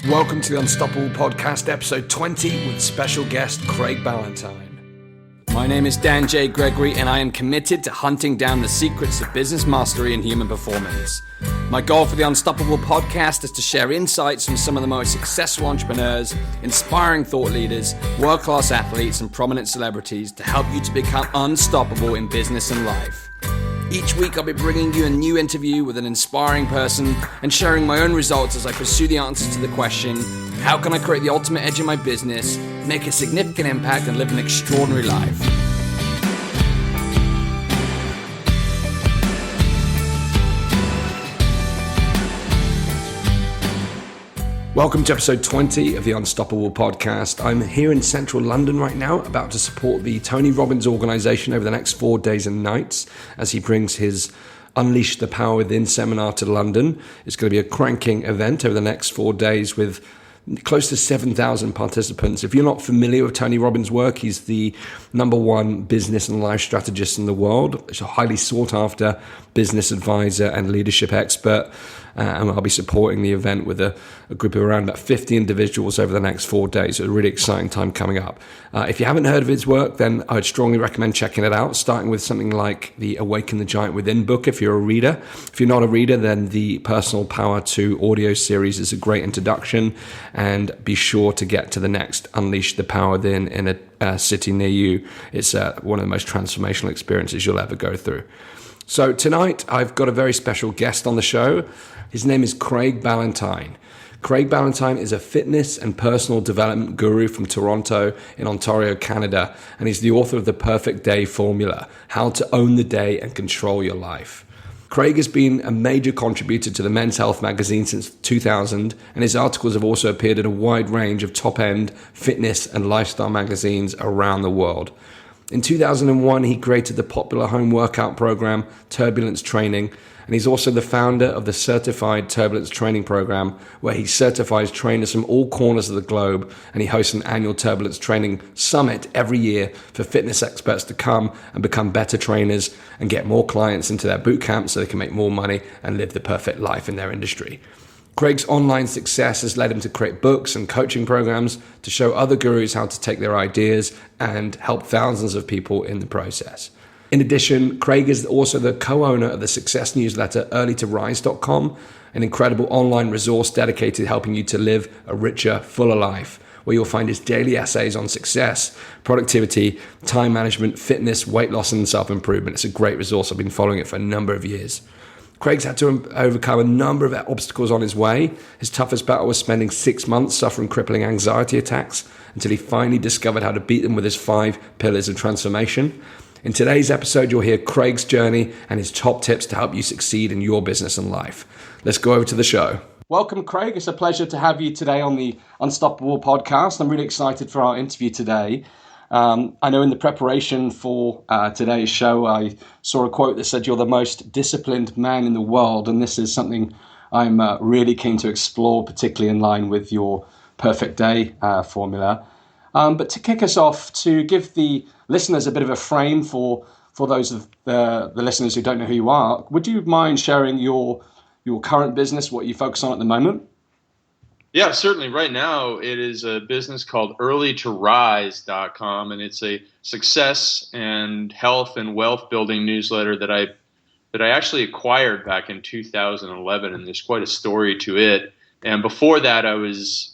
Welcome to the Unstoppable Podcast, episode 20, with special guest Craig Ballantyne. My name is Dan J. Gregory, and I am committed to hunting down the secrets of business mastery and human performance. My goal for the Unstoppable Podcast is to share insights from some of the most successful entrepreneurs, inspiring thought leaders, world-class athletes, and prominent celebrities to help you to become unstoppable in business and life. Each week I'll be bringing you a new interview with an inspiring person and sharing my own results as I pursue the answers to the question, how can I create the ultimate edge in my business, make a significant impact, and live an extraordinary life? Welcome to episode 20 of the Unstoppable Podcast. I'm here in central London right now, about to support the Tony Robbins organization over the next 4 days and nights as he brings his Unleash the Power Within seminar to London. It's going to be a cranking event over the next 4 days with close to 7,000 participants. If you're not familiar with Tony Robbins' work, he's the #1 business and life strategist in the world. He's a highly sought after business advisor and leadership expert. And I'll be supporting the event with a group of around about 50 individuals over the next 4 days. So a really exciting time coming up. If you haven't heard of his work, then I would strongly recommend checking it out, starting with something like the Awaken the Giant Within book if you're a reader. If you're not a reader, then the Personal Power 2 audio series is a great introduction. And be sure to get to the next Unleash the Power Within in a city near you. It's one of the most transformational experiences you'll ever go through. So tonight, I've got a very special guest on the show. His name is Craig Ballantyne. Craig Ballantyne is a fitness and personal development guru from Toronto in Ontario, Canada, and he's the author of The Perfect Day Formula, How to Own the Day and Control Your Life. Craig has been a major contributor to the Men's Health magazine since 2000, and his articles have also appeared in a wide range of top-end fitness and lifestyle magazines around the world. In 2001, he created the popular home workout program, Turbulence Training, and he's also the founder of the Certified Turbulence Training Program, where he certifies trainers from all corners of the globe, and he hosts an annual Turbulence Training Summit every year for fitness experts to come and become better trainers and get more clients into their boot camp so they can make more money and live the perfect life in their industry. Craig's online success has led him to create books and coaching programs to show other gurus how to take their ideas and help thousands of people in the process. In addition, Craig is also the co-owner of the success newsletter earlytorise.com, an incredible online resource dedicated to helping you to live a richer, fuller life, where you'll find his daily essays on success, productivity, time management, fitness, weight loss, and self-improvement. It's a great resource. I've been following it for a number of years. Craig's had to overcome a number of obstacles on his way. His toughest battle was spending 6 months suffering crippling anxiety attacks until he finally discovered how to beat them with his 5 pillars of transformation. In today's episode, you'll hear Craig's journey and his top tips to help you succeed in your business and life. Let's go over to the show. Welcome, Craig. It's a pleasure to have you today on the Unstoppable Podcast. I'm really excited for our interview today. I know in the preparation for today's show, I saw a quote that said, "You're the most disciplined man in the world." And this is something I'm really keen to explore, particularly in line with your perfect day formula. But to kick us off, to give the listeners a bit of a frame for those of the listeners who don't know who you are, would you mind sharing your current business, what you focus on at the moment? Yeah, certainly. Right now, it is a business called earlytorise.com, and it's a success and health and wealth building newsletter that I actually acquired back in 2011, and there's quite a story to it. And before that, I was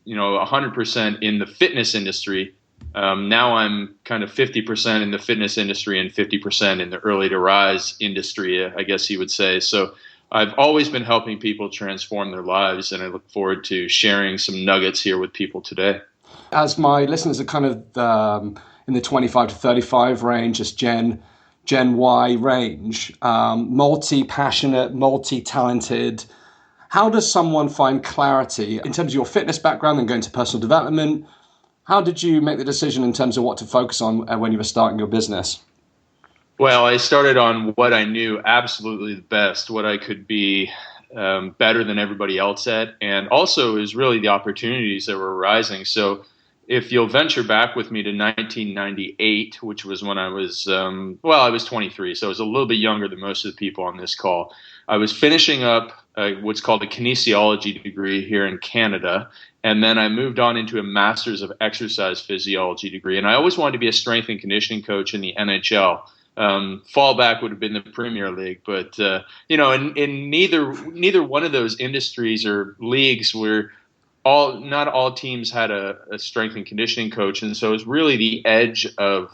100% in the fitness industry. Now I'm kind of 50% in the fitness industry and 50% in the early to rise industry, I guess you would say. So I've always been helping people transform their lives, and I look forward to sharing some nuggets here with people today. As my listeners are kind of in the 25 to 35 range, just Gen Y range, multi-passionate, multi-talented, how does someone find clarity in terms of your fitness background and going to personal development? How did you make the decision in terms of what to focus on when you were starting your business? Well, I started on what I knew absolutely the best, what I could be better than everybody else at, and also is really the opportunities that were arising. So if you'll venture back with me to 1998, which was when I was, I was 23, so I was a little bit younger than most of the people on this call. I was finishing up what's called a kinesiology degree here in Canada. And then I moved on into a master's of exercise physiology degree. And I always wanted to be a strength and conditioning coach in the NHL. Fallback would have been the Premier League, but in neither one of those industries or leagues were not all teams had a strength and conditioning coach, and so it was really the edge of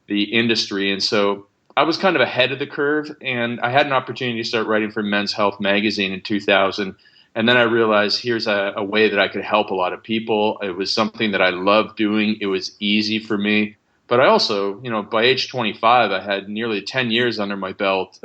the industry. And so I was kind of ahead of the curve, and I had an opportunity to start writing for Men's Health magazine in 2000. And then I realized here's a way that I could help a lot of people. It was something that I loved doing. It was easy for me. But I also, by age 25, I had nearly 10 years under my belt,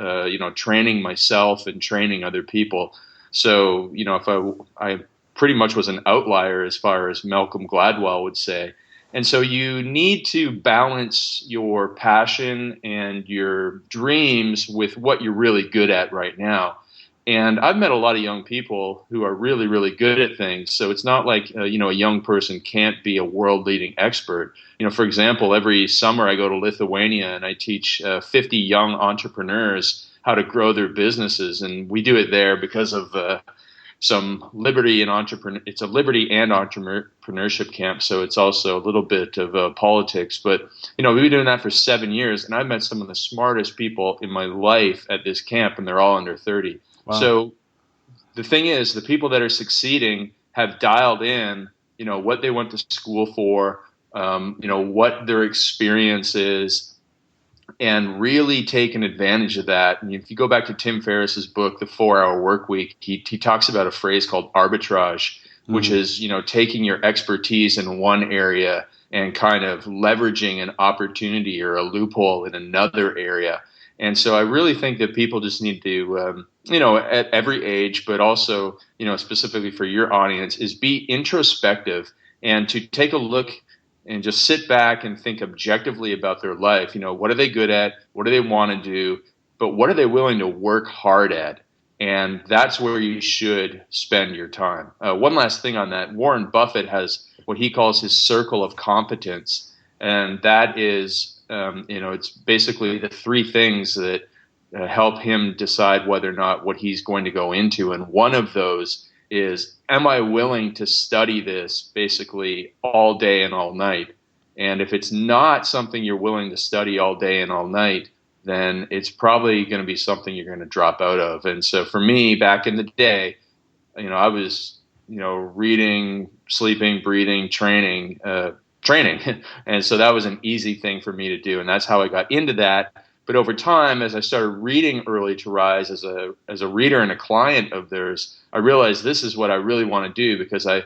training myself and training other people. So, if I pretty much was an outlier as far as Malcolm Gladwell would say. And so you need to balance your passion and your dreams with what you're really good at right now. And I've met a lot of young people who are really, really good at things. So it's not like, a young person can't be a world-leading expert. For example, every summer I go to Lithuania and I teach 50 young entrepreneurs how to grow their businesses. And we do it there because of some liberty and it's a liberty and entrepreneurship camp. So it's also a little bit of politics. But, we've been doing that for 7 years. And I've met some of the smartest people in my life at this camp, and they're all under 30. Wow. So the thing is, the people that are succeeding have dialed in, what they went to school for, what their experience is, and really taken advantage of that. And if you go back to Tim Ferriss's book, The 4-Hour Workweek, he talks about a phrase called arbitrage, which is, taking your expertise in one area and kind of leveraging an opportunity or a loophole in another area. And so I really think that people just need to, at every age, but also, specifically for your audience, is be introspective and to take a look and just sit back and think objectively about their life. What are they good at? What do they want to do? But what are they willing to work hard at? And that's where you should spend your time. One last thing on that. Warren Buffett has what he calls his circle of competence. And that is, it's basically the three things that help him decide whether or not what he's going to go into. And one of those is, am I willing to study this basically all day and all night? And if it's not something you're willing to study all day and all night, then it's probably going to be something you're going to drop out of. And so for me, back in the day, I was, reading, sleeping, breathing, training. And so that was an easy thing for me to do. And that's how I got into that. But over time, as I started reading Early to Rise as a reader and a client of theirs, I realized this is what I really want to do, because I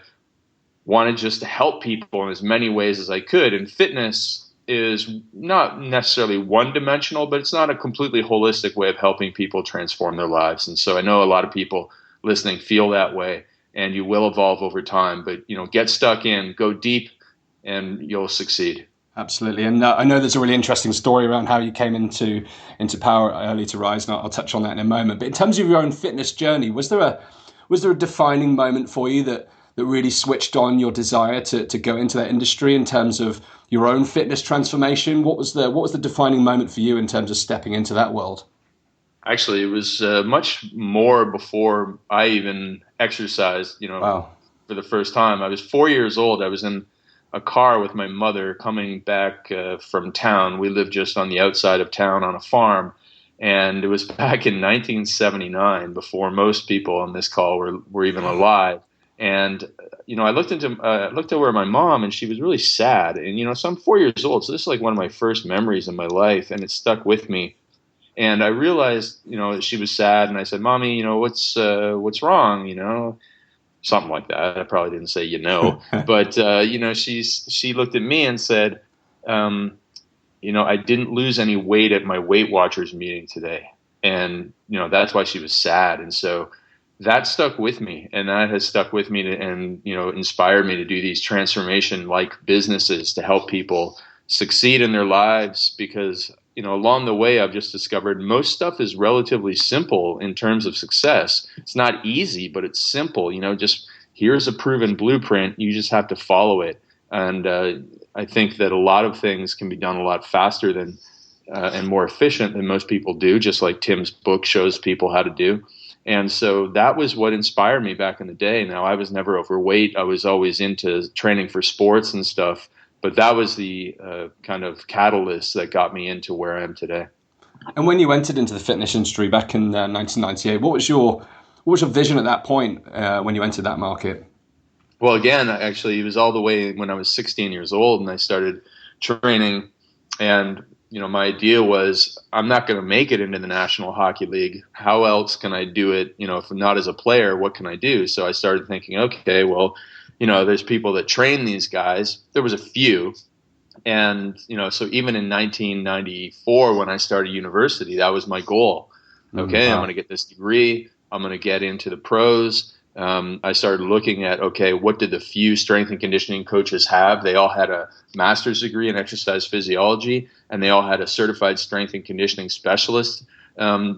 wanted just to help people in as many ways as I could. And fitness is not necessarily one-dimensional, but it's not a completely holistic way of helping people transform their lives. And so I know a lot of people listening feel that way, and you will evolve over time. But, get stuck in, go deep, and you'll succeed. Absolutely. And I know there's a really interesting story around how you came into power Early to Rise, and I'll touch on that in a moment. But in terms of your own fitness journey, was there a defining moment for you that really switched on your desire to go into that industry in terms of your own fitness transformation? What was the defining moment for you in terms of stepping into that world? Actually, it was much more before I even exercised, Wow. For the first time. I was 4 years old. I was in a car with my mother coming back from town. We lived just on the outside of town on a farm. And it was back in 1979, before most people on this call were even alive. And, I looked over at my mom, and she was really sad. And, so I'm 4 years old. So this is like one of my first memories in my life, and it stuck with me. And I realized, she was sad. And I said, Mommy, what's wrong? Something like that. I probably didn't say, but, she looked at me and said, I didn't lose any weight at my Weight Watchers meeting today. And, that's why she was sad. And so that stuck with me, and that has stuck with me and inspired me to do these transformation-like businesses to help people succeed in their lives, because, along the way, I've just discovered most stuff is relatively simple in terms of success. It's not easy, but it's simple. Just here's a proven blueprint. You just have to follow it. And I think that a lot of things can be done a lot faster than and more efficient than most people do, just like Tim's book shows people how to do. And so that was what inspired me back in the day. Now, I was never overweight. I was always into training for sports and stuff. But that was the kind of catalyst that got me into where I am today. And when you entered into the fitness industry back in 1998, what was your vision at that point when you entered that market? Well, again, actually, it was all the way when I was 16 years old and I started training. And, my idea was I'm not going to make it into the National Hockey League. How else can I do it? If not as a player, what can I do? So I started thinking, okay, well, there's people that train these guys. There was a few. And, so even in 1994, when I started university, that was my goal. Okay, I'm going to get this degree. I'm going to get into the pros. I started looking at, okay, what did the few strength and conditioning coaches have? They all had a master's degree in exercise physiology, and they all had a certified strength and conditioning specialist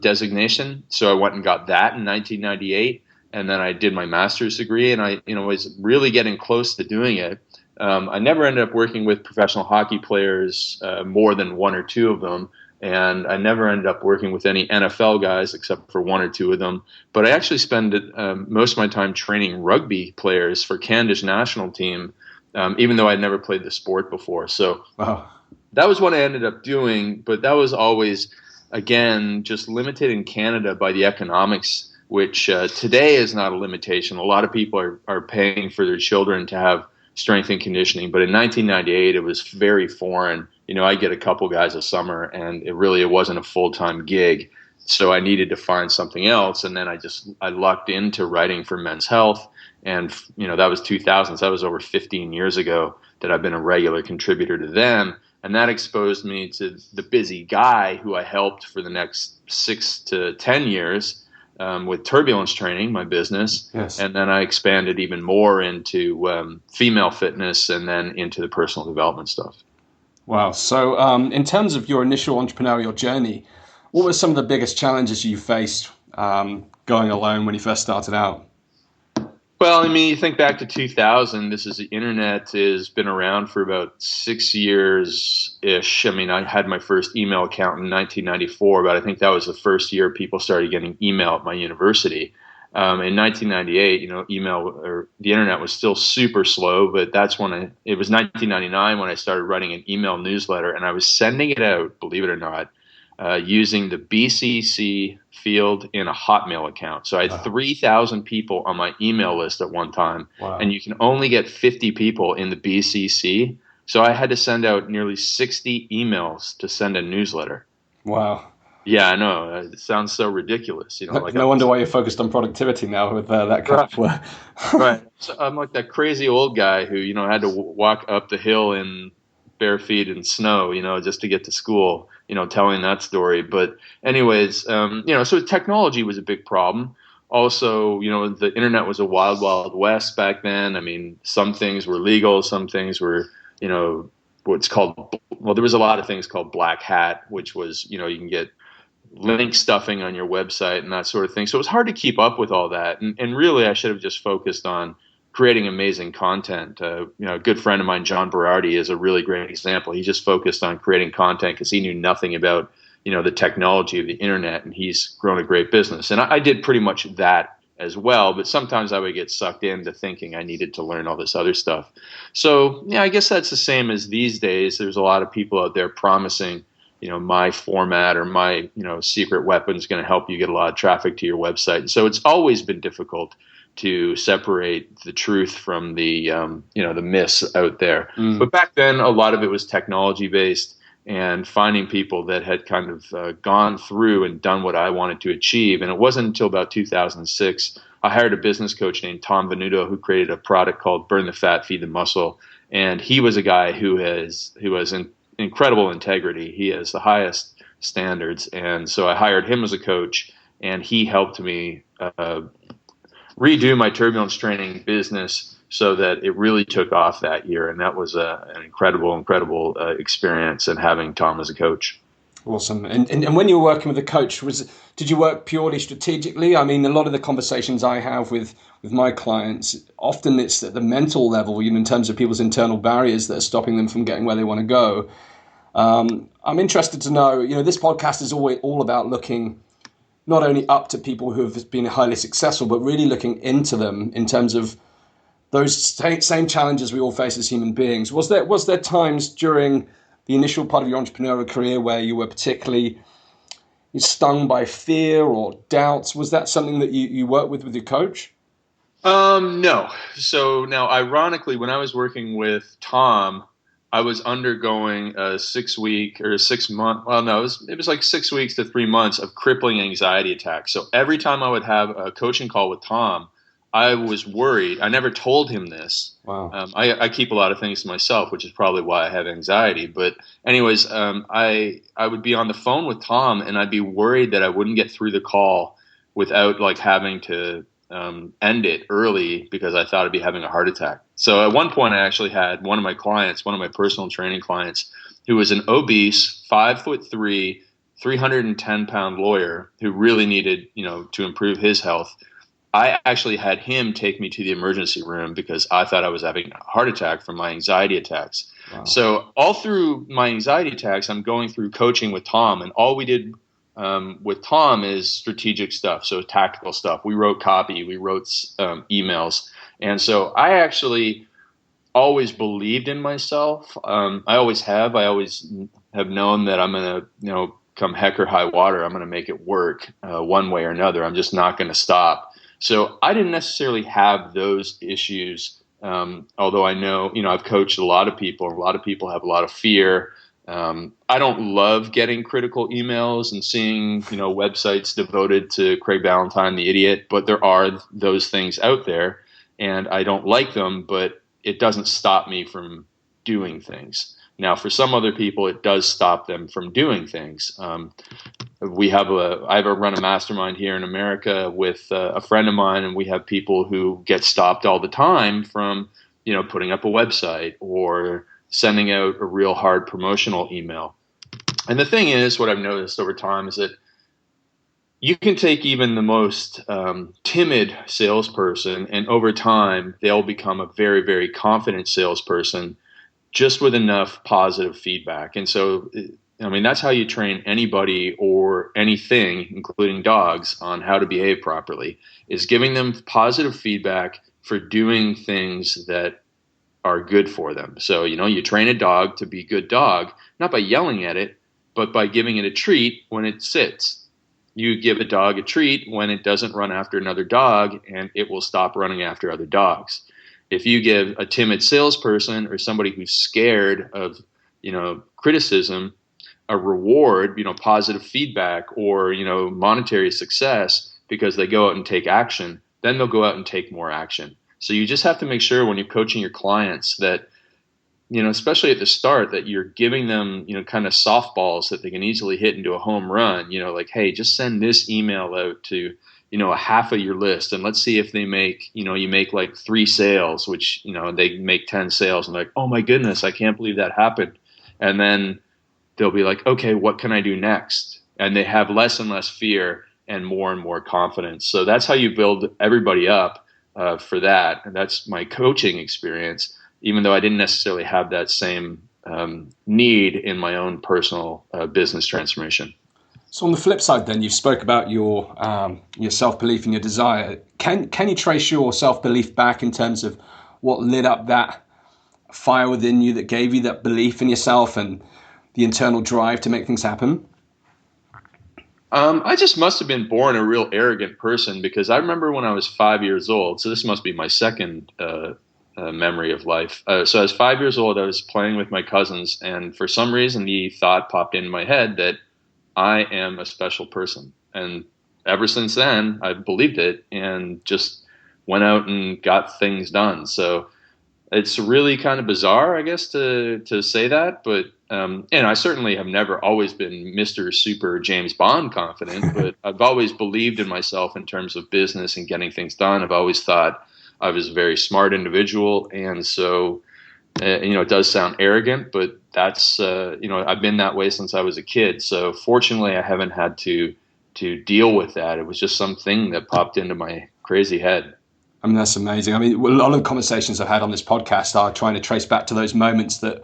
designation. So I went and got that in 1998, and then I did my master's degree, and I was really getting close to doing it. I never ended up working with professional hockey players, more than one or two of them. And I never ended up working with any NFL guys except for one or two of them. But I actually spend most of my time training rugby players for Canada's national team, even though I'd never played the sport before. So that was what I ended up doing. But that was always, again, just limited in Canada by the economics, which today is not a limitation. A lot of people are paying for their children to have strength and conditioning. But in 1998, it was very foreign. I get a couple guys a summer, and it wasn't a full-time gig. So I needed to find something else. And then I lucked into writing for Men's Health. And, that was 2000. So that was over 15 years ago that I've been a regular contributor to them. And that exposed me to the busy guy who I helped for the next 6 to 10 years with Turbulence Training, my business. Yes. And then I expanded even more into female fitness and then into the personal development stuff. Wow. So in terms of your initial entrepreneurial journey, what were some of the biggest challenges you faced going alone when you first started out? Well, you think back to 2000, the internet has been around for about 6 years-ish. I had my first email account in 1994, but I think that was the first year people started getting email at my university. In 1998, email or the internet was still super slow, but it was 1999 when I started writing an email newsletter, and I was sending it out, believe it or not, using the BCC field in a Hotmail account. So I had 3,000 people on my email list at one time, and you can only get 50 people in the BCC. So I had to send out nearly 60 emails to send a newsletter. Wow. Yeah, I know. It sounds so ridiculous. No wonder why you're focused on productivity now with that kind of work. Right. So I'm like that crazy old guy who, had to walk up the hill in bare feet in snow, just to get to school, telling that story. But anyways, so technology was a big problem. Also, the internet was a wild, wild west back then. Some things were legal. Some things were, there was a lot of things called black hat, which was, you can get link stuffing on your website and that sort of thing. So it was hard to keep up with all that. And really, I should have just focused on creating amazing content. A good friend of mine, John Berardi, is a really great example. He just focused on creating content because he knew nothing about, the technology of the internet, and he's grown a great business. And I did pretty much that as well, but sometimes I would get sucked into thinking I needed to learn all this other stuff. So, I guess that's the same as these days. There's a lot of people out there promising, my format or my, secret weapon is going to help you get a lot of traffic to your website. So it's always been difficult to separate the truth from the, the myths out there. But back then, a lot of it was technology based, and finding people that had kind of gone through and done what I wanted to achieve. And it wasn't until about 2006, I hired a business coach named Tom Venuto, who created a product called Burn the Fat, Feed the Muscle. And he was a guy who has incredible integrity. He has the highest standards. And so I hired him as a coach, and he helped me redo my turbulence training business so that it really took off that year. And that was an incredible experience, and having Tom as a coach. Awesome. And when you were working with a coach, did you work purely strategically? A lot of the conversations I have with my clients, often it's at the mental level, in terms of people's internal barriers that are stopping them from getting where they want to go. I'm interested to know, this podcast is always all about looking not only up to people who have been highly successful, but really looking into them in terms of those same challenges we all face as human beings. Was there times during the initial part of your entrepreneurial career where you were particularly stung by fear or doubts? Was that something that you worked with your coach? No. So now, ironically, when I was working with Tom, I was undergoing a 6 week or 6 month. Well, no, it was like 6 weeks to 3 months of crippling anxiety attacks. So every time I would have a coaching call with Tom, I was worried. I never told him this. Wow. I keep a lot of things to myself, which is probably why I have anxiety. But anyways, I would be on the phone with Tom, and I'd be worried that I wouldn't get through the call without like having to end it early because I thought I'd be having a heart attack. So at one point, I actually had one of my personal training clients, who was an obese, 5'3", 310-pound lawyer who really needed, to improve his health. I actually had him take me to the emergency room because I thought I was having a heart attack from my anxiety attacks. Wow. So all through my anxiety attacks, I'm going through coaching with Tom, and all we did with Tom is strategic stuff, so tactical stuff. We wrote copy, we wrote emails, and so I actually always believed in myself. I always have. I always have known that I'm going to, come heck or high water, I'm going to make it work one way or another. I'm just not going to stop. So I didn't necessarily have those issues, although I know, I've coached a lot of people. A lot of people have a lot of fear. I don't love getting critical emails and seeing, websites devoted to Craig Ballantyne, the idiot, but there are those things out there, and I don't like them, but it doesn't stop me from doing things. Now, for some other people, it does stop them from doing things. I run a mastermind here in America with a friend of mine, and we have people who get stopped all the time from, putting up a website or sending out a real hard promotional email. And the thing is, what I've noticed over time is that you can take even the most timid salesperson, and over time, they'll become a very, very confident salesperson just with enough positive feedback. And so, that's how you train anybody or anything, including dogs, on how to behave properly, is giving them positive feedback for doing things that are good for them. So, you train a dog to be a good dog, not by yelling at it, but by giving it a treat when it sits. You give a dog a treat when it doesn't run after another dog, and it will stop running after other dogs. If you give a timid salesperson or somebody who's scared of, criticism, a reward, positive feedback or, monetary success because they go out and take action, then they'll go out and take more action. So you just have to make sure when you're coaching your clients that, especially at the start, that you're giving them, kind of softballs that they can easily hit into a home run, like, hey, just send this email out to, a half of your list, and let's see if they make, you make like 3 sales, which, they make 10 sales, and like, oh my goodness, I can't believe that happened. And then they'll be like, okay, what can I do next? And they have less and less fear and more confidence. So that's how you build everybody up for that. And that's my coaching experience, even though I didn't necessarily have that same need in my own personal business transformation. So on the flip side, then, you spoke about your self-belief and your desire. Can you trace your self-belief back in terms of what lit up that fire within you that gave you that belief in yourself and the internal drive to make things happen? I just must have been born a real arrogant person, because I remember when I was 5 years old. So this must be my second memory of life. So I was 5 years old. I was playing with my cousins, and for some reason, the thought popped into my head that I am a special person. And ever since then, I've believed it and just went out and got things done. So it's really kind of bizarre, I guess, to say that. But and I certainly have never always been Mr. Super James Bond confident, but I've always believed in myself in terms of business and getting things done. I've always thought I was a very smart individual. And so, it does sound arrogant, but that's, I've been that way since I was a kid. So fortunately, I haven't had to deal with that. It was just something that popped into my crazy head. I mean, that's amazing. I mean, a lot of the conversations I've had on this podcast are trying to trace back to those moments that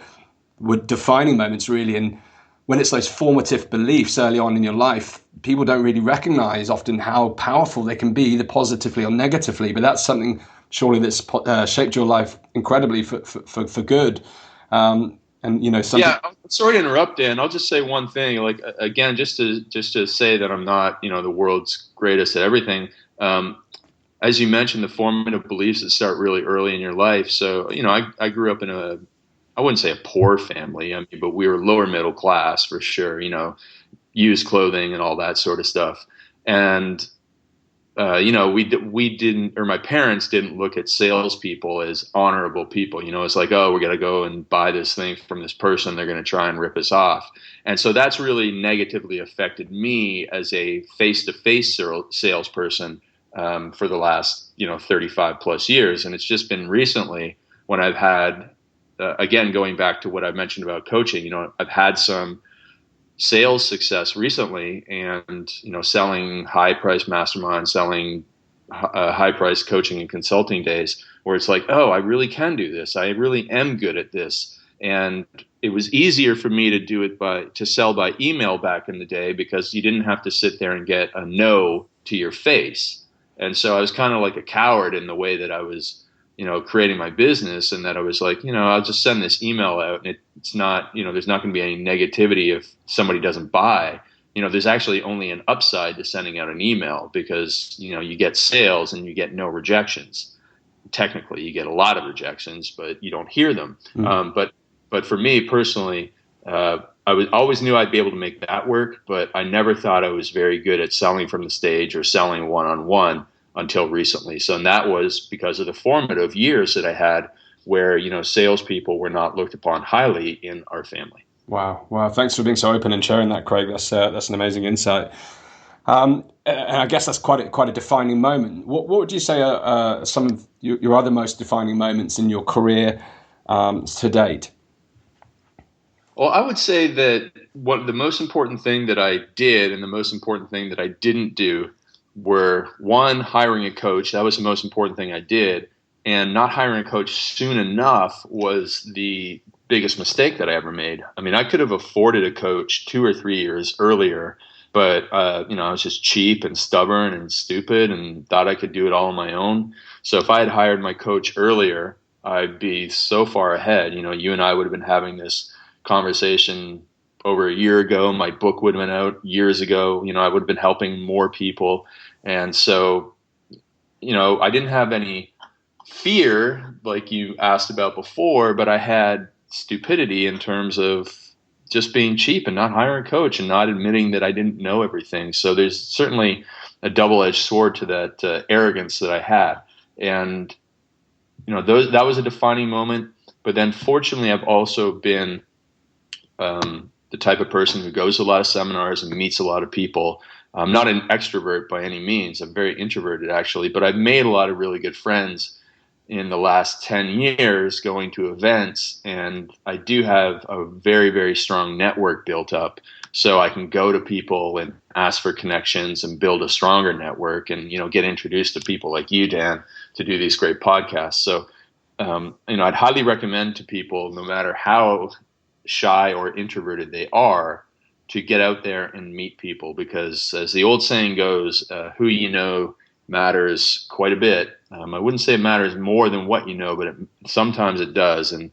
were defining moments, really. And when it's those formative beliefs early on in your life, people don't really recognize often how powerful they can be, either positively or negatively. But that's something surely that's shaped your life incredibly for good. And something. Yeah, I'm sorry to interrupt, Dan. I'll just say one thing. Like again, just to say that I'm not the world's greatest at everything. As you mentioned, the formative beliefs that start really early in your life. So I grew up in I wouldn't say a poor family, but we were lower middle class for sure. Used clothing and all that sort of stuff. And we didn't, or my parents didn't look at salespeople as honorable people. It's like, oh, we're gonna go and buy this thing from this person. They're gonna try and rip us off. And so that's really negatively affected me as a face-to-face salesperson for the last 35 plus years. And it's just been recently when I've had again, going back to what I mentioned about coaching, I've had some sales success recently, and selling high-priced masterminds, selling high-priced coaching and consulting days, where it's like, oh, I really can do this. I really am good at this. And it was easier for me to do it to sell by email back in the day, because you didn't have to sit there and get a no to your face. And so I was kind of like a coward in the way that I was creating my business, and that I was like, I'll just send this email out, and it's not, there's not going to be any negativity if somebody doesn't buy. There's actually only an upside to sending out an email, because, you get sales and you get no rejections. Technically, you get a lot of rejections, but you don't hear them. But for me personally, I always knew I'd be able to make that work, but I never thought I was very good at selling from the stage or selling one-on-one until recently. So, and that was because of the formative years that I had where, salespeople were not looked upon highly in our family. Wow. Thanks for being so open and sharing that, Craig. That's an amazing insight. And I guess that's quite a defining moment. What would you say are some of your other most defining moments in your career to date? Well, I would say that the most important thing that I did and the most important thing that I didn't do were, one, hiring a coach. That was the most important thing I did. And not hiring a coach soon enough was the biggest mistake that I ever made. I mean, I could have afforded a coach 2 or 3 years earlier, but I was just cheap and stubborn and stupid and thought I could do it all on my own. So if I had hired my coach earlier, I'd be so far ahead. You and I would have been having this conversation over a year ago. My book would have been out years ago. I would have been helping more people. And so, I didn't have any fear like you asked about before, but I had stupidity in terms of just being cheap and not hiring a coach and not admitting that I didn't know everything. So there's certainly a double-edged sword to that arrogance that I had. And, that was a defining moment. But then fortunately, I've also been the type of person who goes to a lot of seminars and meets a lot of people. I'm not an extrovert by any means. I'm very introverted, actually, but I've made a lot of really good friends in the last 10 years going to events, and I do have a very, very strong network built up, so I can go to people and ask for connections and build a stronger network and, get introduced to people like you, Dan, to do these great podcasts. So, I'd highly recommend to people, no matter how shy or introverted they are, to get out there and meet people, because as the old saying goes, who you know matters quite a bit. I wouldn't say it matters more than what you know, but sometimes it does. And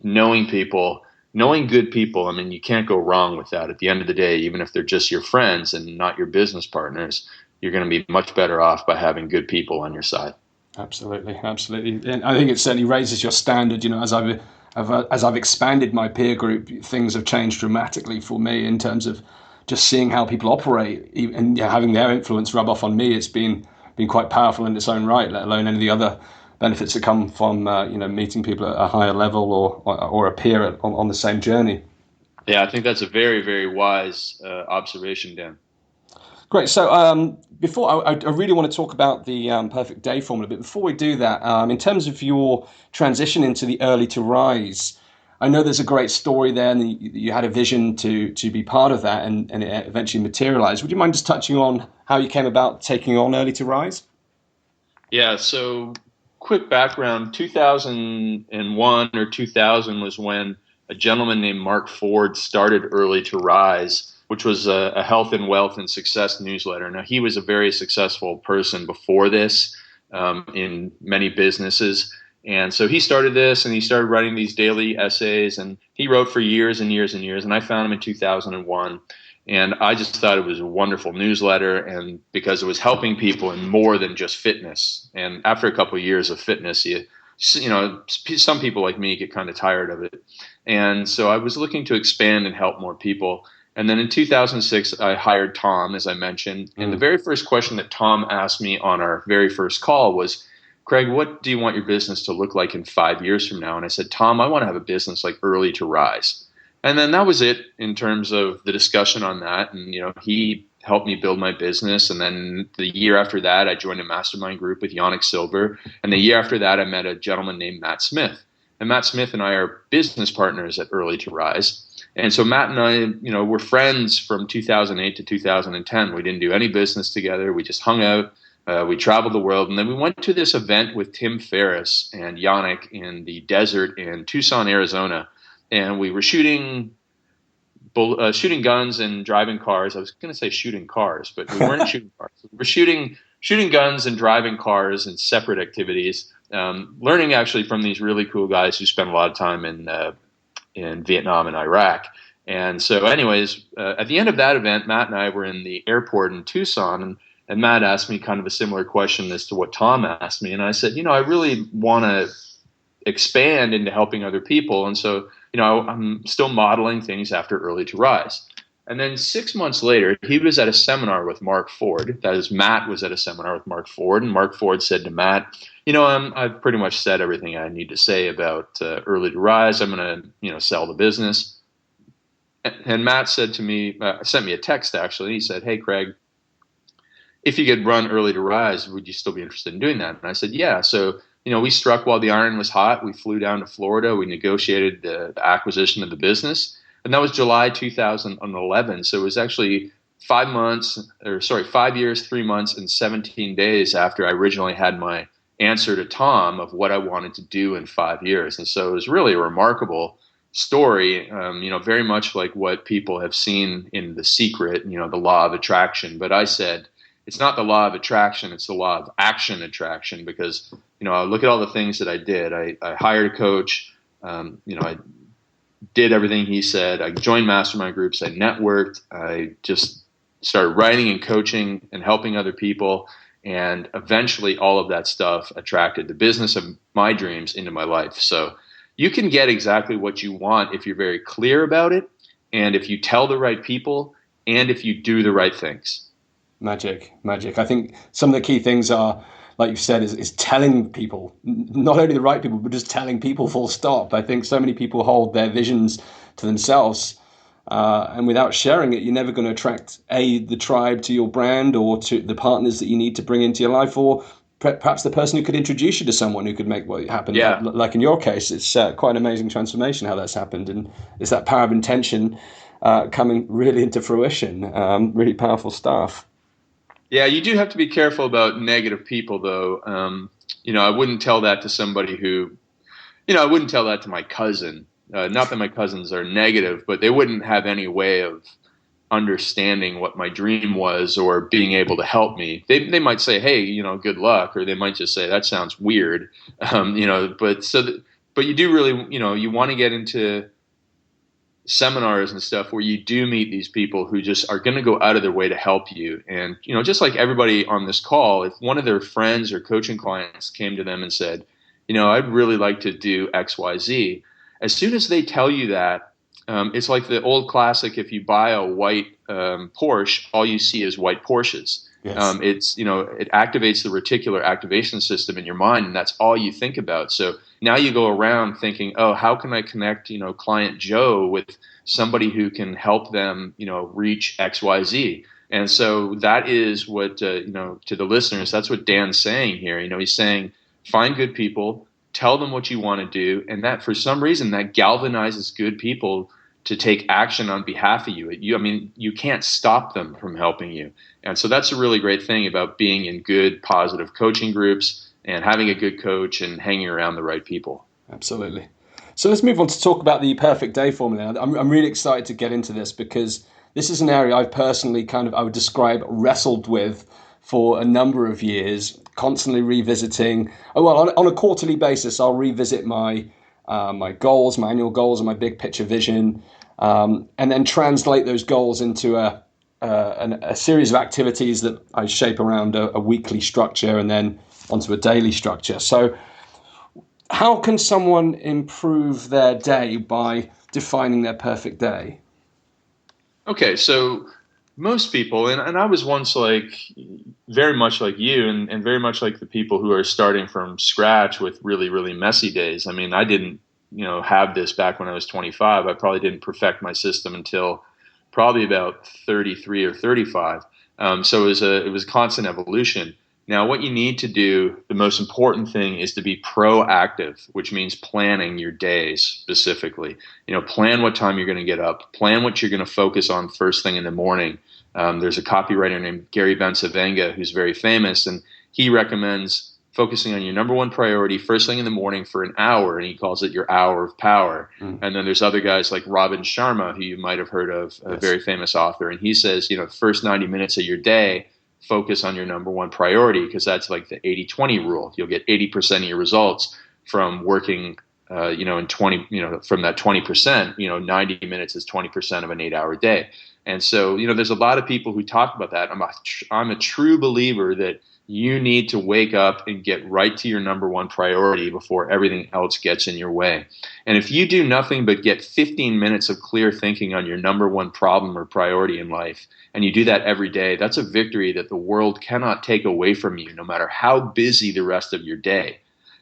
knowing people, knowing good people, I mean, you can't go wrong with that. At the end of the day, even if they're just your friends and not your business partners, you're going to be much better off by having good people on your side. Absolutely. And I think it certainly raises your standard. As I've expanded my peer group, things have changed dramatically for me in terms of just seeing how people operate and having their influence rub off on me. It's been quite powerful in its own right, let alone any of the other benefits that come from meeting people at a higher level or a peer on the same journey. Yeah, I think that's a very, very wise observation, Dan. Great. So before I really want to talk about the perfect day formula, but before we do that, in terms of your transition into the early to rise, I know there's a great story there, and you had a vision to be part of that, and it eventually materialized. Would you mind just touching on how you came about taking on early to rise? Yeah. So quick background: 2001 or 2000 was when a gentleman named Mark Ford started Early to Rise, which was a health and wealth and success newsletter. Now, he was a very successful person before this in many businesses. And so he started this, and he started writing these daily essays, and he wrote for years and years and years. And I found him in 2001. And I just thought it was a wonderful newsletter, and because it was helping people in more than just fitness. And after a couple of years of fitness, some people like me get kind of tired of it. And so I was looking to expand and help more people. And then in 2006, I hired Tom, as I mentioned. And the very first question that Tom asked me on our very first call was, Craig, what do you want your business to look like in 5 years from now? And I said, Tom, I want to have a business like Early to Rise. And then that was it in terms of the discussion on that. And, he helped me build my business. And then the year after that, I joined a mastermind group with Yannick Silver. And the year after that, I met a gentleman named Matt Smith. And Matt Smith and I are business partners at Early to Rise. And so Matt and I, were friends from 2008 to 2010. We didn't do any business together. We just hung out. We traveled the world. And then we went to this event with Tim Ferriss and Yannick in the desert in Tucson, Arizona. And we were shooting guns and driving cars. I was going to say shooting cars, but we weren't shooting cars. We were shooting guns and driving cars in separate activities, learning actually from these really cool guys who spent a lot of time in Vietnam and Iraq. And so anyways, at the end of that event, Matt and I were in the airport in Tucson, and Matt asked me kind of a similar question as to what Tom asked me. And I said, I really want to expand into helping other people. And so, I'm still modeling things after Early to Rise. And then 6 months later, he was at a seminar with Mark Ford. That is, Matt was at a seminar with Mark Ford. And Mark Ford said to Matt, I've pretty much said everything I need to say about Early to Rise. I'm going to, sell the business. And Matt said to me, sent me a text actually. He said, hey, Craig, if you could run Early to Rise, would you still be interested in doing that? And I said, yeah. So, we struck while the iron was hot. We flew down to Florida. We negotiated the acquisition of the business. And that was July 2011. So it was actually 5 years, 3 months, and 17 days after I originally had my answer to Tom of what I wanted to do in 5 years. And so it was really a remarkable story, very much like what people have seen in The Secret, the law of attraction. But I said, it's not the law of attraction, it's the law of action attraction, because, I look at all the things that I did. I hired a coach, I did everything he said. I joined mastermind groups, I networked, I just started writing and coaching and helping other people. And eventually all of that stuff attracted the business of my dreams into my life. So you can get exactly what you want if you're very clear about it, and if you tell the right people, and if you do the right things. Magic. I think some of the key things are, like you said, is telling people, not only the right people, but just telling people full stop. I think so many people hold their visions to themselves, and without sharing it, you're never going to attract the tribe to your brand, or to the partners that you need to bring into your life, or perhaps the person who could introduce you to someone who could make what happen. Yeah. Like in your case, it's quite an amazing transformation how that's happened, and it's that power of intention coming really into fruition. Really powerful stuff. Yeah, you do have to be careful about negative people, though. I wouldn't tell that to somebody who, I wouldn't tell that to my cousin. Not that my cousins are negative, but they wouldn't have any way of understanding what my dream was or being able to help me. They might say, hey, good luck, or they might just say, that sounds weird. But you do really, you want to get into seminars and stuff where you do meet these people who just are going to go out of their way to help you. And, just like everybody on this call, if one of their friends or coaching clients came to them and said, I'd really like to do X, Y, Z, as soon as they tell you that, it's like the old classic, if you buy a white Porsche, all you see is white Porsches. Yes. It activates the reticular activation system in your mind, and that's all you think about. So now you go around thinking, oh, how can I connect, client Joe with somebody who can help them, reach X, Y, Z? And so that is what, to the listeners, that's what Dan's saying here. He's saying, find good people, tell them what you want to do, and that for some reason that galvanizes good people to take action on behalf of you. You can't stop them from helping you. And so that's a really great thing about being in good, positive coaching groups and having a good coach and hanging around the right people. Absolutely. So let's move on to talk about the perfect day formula. I'm really excited to get into this because this is an area I've personally I would describe, wrestled with for a number of years, constantly revisiting. Oh, well, on a quarterly basis, I'll revisit my goals, my annual goals, and my big picture vision, and then translate those goals into a series of activities that I shape around a weekly structure and then onto a daily structure. So how can someone improve their day by defining their perfect day? Okay, so most people, and I was once very much like you and very much like the people who are starting from scratch with really, really messy days. I mean, I didn't, have this back when I was 25. I probably didn't perfect my system until probably about 33 or 35. So it was a constant evolution. Now, what you need to do, the most important thing is to be proactive, which means planning your days specifically. Plan what time you're going to get up, plan what you're going to focus on first thing in the morning. There's a copywriter named Gary Bencivenga who's very famous, and he recommends focusing on your number one priority first thing in the morning for an hour, and he calls it your hour of power. And then there's other guys like Robin Sharma, who you might have heard of, a very famous author, and he says, the first 90 minutes of your day, focus on your number one priority, because that's like the 80-20 rule. You'll get 80% of your results from working, in 20, from that 20%, 90 minutes is 20% of an 8-hour day. And so, there's a lot of people who talk about that. I'm a true believer that you need to wake up and get right to your number one priority before everything else gets in your way. And if you do nothing but get 15 minutes of clear thinking on your number one problem or priority in life, and you do that every day, that's a victory that the world cannot take away from you, no matter how busy the rest of your day.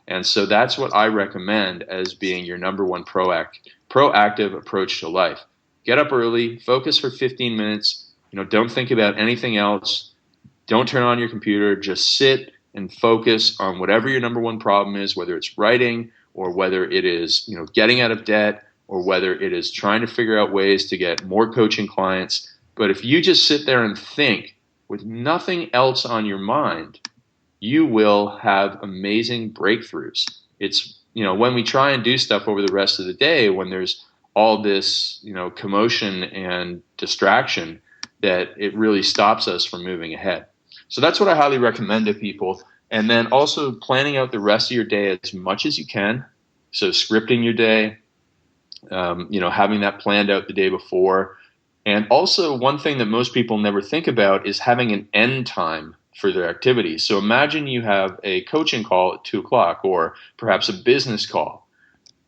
And so that's what I recommend as being your number one proactive approach to life. Get up early, focus for 15 minutes, don't think about anything else. Don't turn on your computer. Just sit and focus on whatever your number one problem is, whether it's writing or whether it is, getting out of debt or whether it is trying to figure out ways to get more coaching clients. But if you just sit there and think with nothing else on your mind, you will have amazing breakthroughs. It's, when we try and do stuff over the rest of the day, when there's all this, commotion and distraction, that it really stops us from moving ahead. So that's what I highly recommend to people. And then also planning out the rest of your day as much as you can. So scripting your day, having that planned out the day before. And also one thing that most people never think about is having an end time for their activities. So imagine you have a coaching call at 2:00 or perhaps a business call,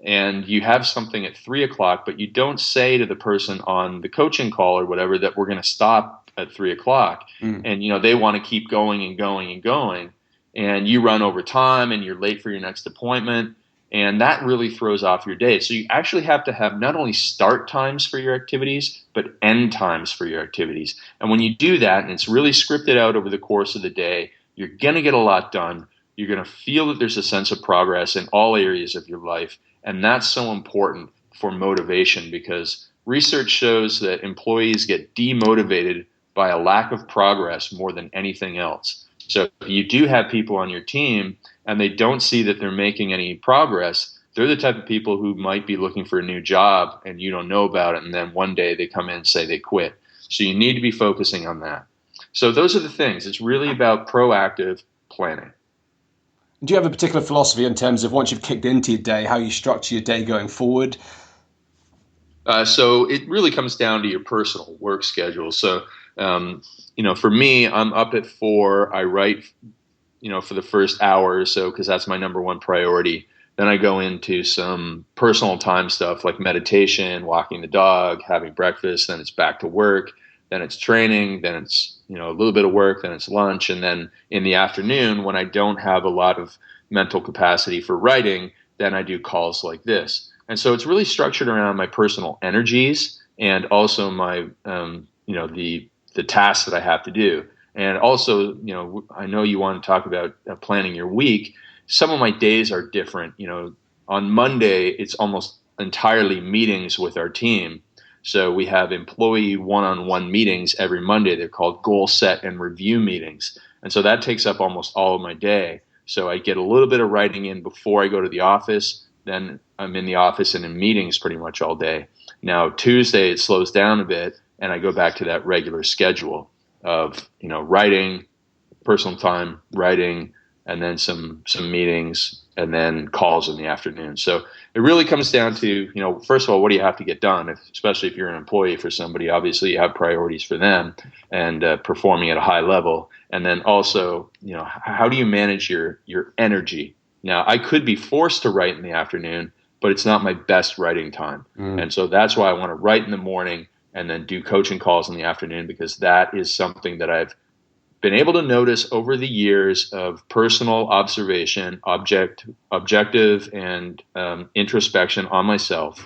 and you have something at 3:00, but you don't say to the person on the coaching call or whatever that we're going to stop at 3:00, and they want to keep going and going and going, and you run over time and you're late for your next appointment, and that really throws off your day. So you actually have to have not only start times for your activities, but end times for your activities. And when you do that, and it's really scripted out over the course of the day, you're going to get a lot done. You're going to feel that there's a sense of progress in all areas of your life, and that's so important for motivation, because research shows that employees get demotivated by a lack of progress more than anything else. So if you do have people on your team and they don't see that they're making any progress, they're the type of people who might be looking for a new job and you don't know about it, and then one day they come in and say they quit. So you need to be focusing on that. So those are the things. It's really about proactive planning. Do you have a particular philosophy in terms of once you've kicked into your day, how you structure your day going forward? So it really comes down to your personal work schedule. So, for me, I'm up at 4. I write, for the first hour or so, because that's my number one priority. Then I go into some personal time stuff like meditation, walking the dog, having breakfast. Then it's back to work. Then it's training. Then it's, a little bit of work. Then it's lunch. And then in the afternoon, when I don't have a lot of mental capacity for writing, then I do calls like this. And so it's really structured around my personal energies and also my, the tasks that I have to do. And also, I know you want to talk about planning your week. Some of my days are different. On Monday, it's almost entirely meetings with our team. So we have employee one-on-one meetings every Monday. They're called goal set and review meetings. And so that takes up almost all of my day. So I get a little bit of writing in before I go to the office. then I'm in the office and in meetings pretty much all day. Now, Tuesday, it slows down a bit, and I go back to that regular schedule of, writing, personal time, writing, and then some meetings, and then calls in the afternoon. So it really comes down to, first of all, what do you have to get done? Especially if you're an employee for somebody, obviously you have priorities for them and performing at a high level. And then also, how do you manage your energy? Now, I could be forced to write in the afternoon, but it's not my best writing time. And so that's why I want to write in the morning and then do coaching calls in the afternoon, because that is something that I've been able to notice over the years of personal observation, objective and introspection on myself,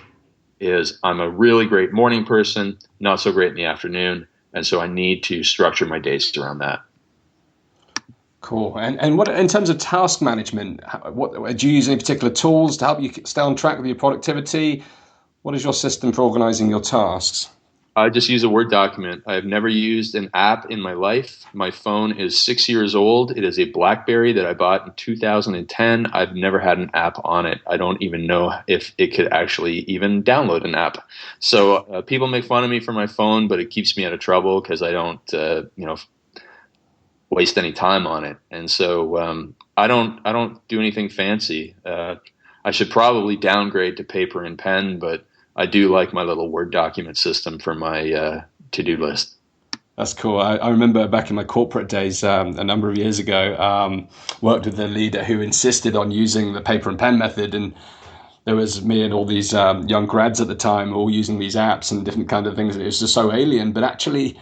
is I'm a really great morning person, not so great in the afternoon. And so I need to structure my days around that. Cool. And what, in terms of task management, what do you use any particular tools to help you stay on track with your productivity? What is your system for organizing your tasks? I just use a Word document. I have never used an app in my life. My phone is 6 years old. It is a BlackBerry that I bought in 2010. I've never had an app on it. I don't even know if it could actually even download an app. So people make fun of me for my phone, but it keeps me out of trouble because I don't, waste any time on it. And so I don't do anything fancy. I should probably downgrade to paper and pen, but I do like my little Word document system for my to-do list. That's cool. I remember back in my corporate days, a number of years ago, worked with a leader who insisted on using the paper and pen method. And there was me and all these young grads at the time all using these apps and different kind of things. It was just so alien. But actually,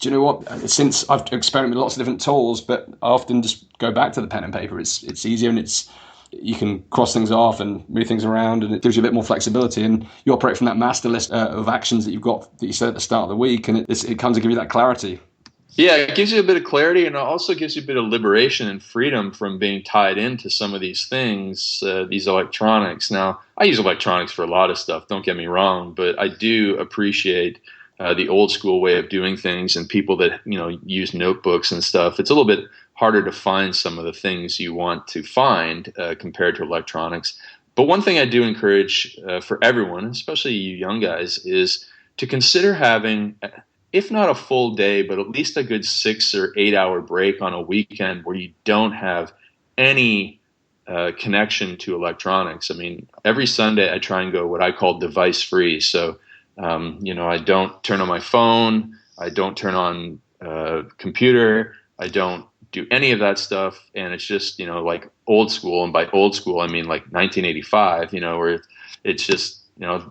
do you know what? Since I've experimented with lots of different tools, but I often just go back to the pen and paper. It's easier, and you can cross things off and move things around, and it gives you a bit more flexibility. And you operate from that master list of actions that you've got, that you said at the start of the week, and it comes to give you that clarity. Yeah, it gives you a bit of clarity, and it also gives you a bit of liberation and freedom from being tied into some of these things, these electronics. Now, I use electronics for a lot of stuff, don't get me wrong, but I do appreciate the old school way of doing things, and people that use notebooks and stuff. It's a little bit harder to find some of the things you want to find compared to electronics. But one thing I do encourage for everyone, especially you young guys, is to consider having, if not a full day, but at least a good 6 or 8 hour break on a weekend where you don't have any connection to electronics. I mean, every Sunday I try and go what I call device free. So I don't turn on my phone. I don't turn on computer. I don't do any of that stuff. And it's just, like old school. And by old school, I mean like 1985, where it's just,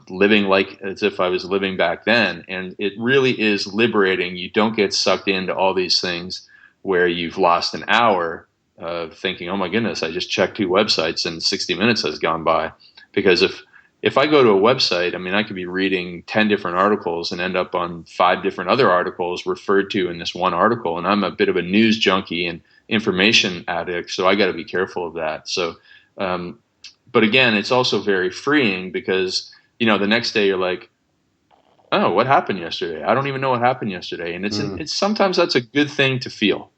living like as if I was living back then. And it really is liberating. You don't get sucked into all these things where you've lost an hour thinking, oh my goodness, I just checked 2 websites and 60 minutes has gone by. Because if I go to a website, I mean, I could be reading 10 different articles and end up on 5 different other articles referred to in this one article. And I'm a bit of a news junkie and information addict, so I got to be careful of that. So, but again, it's also very freeing because, the next day you're like, oh, what happened yesterday? I don't even know what happened yesterday. And it's sometimes that's a good thing to feel.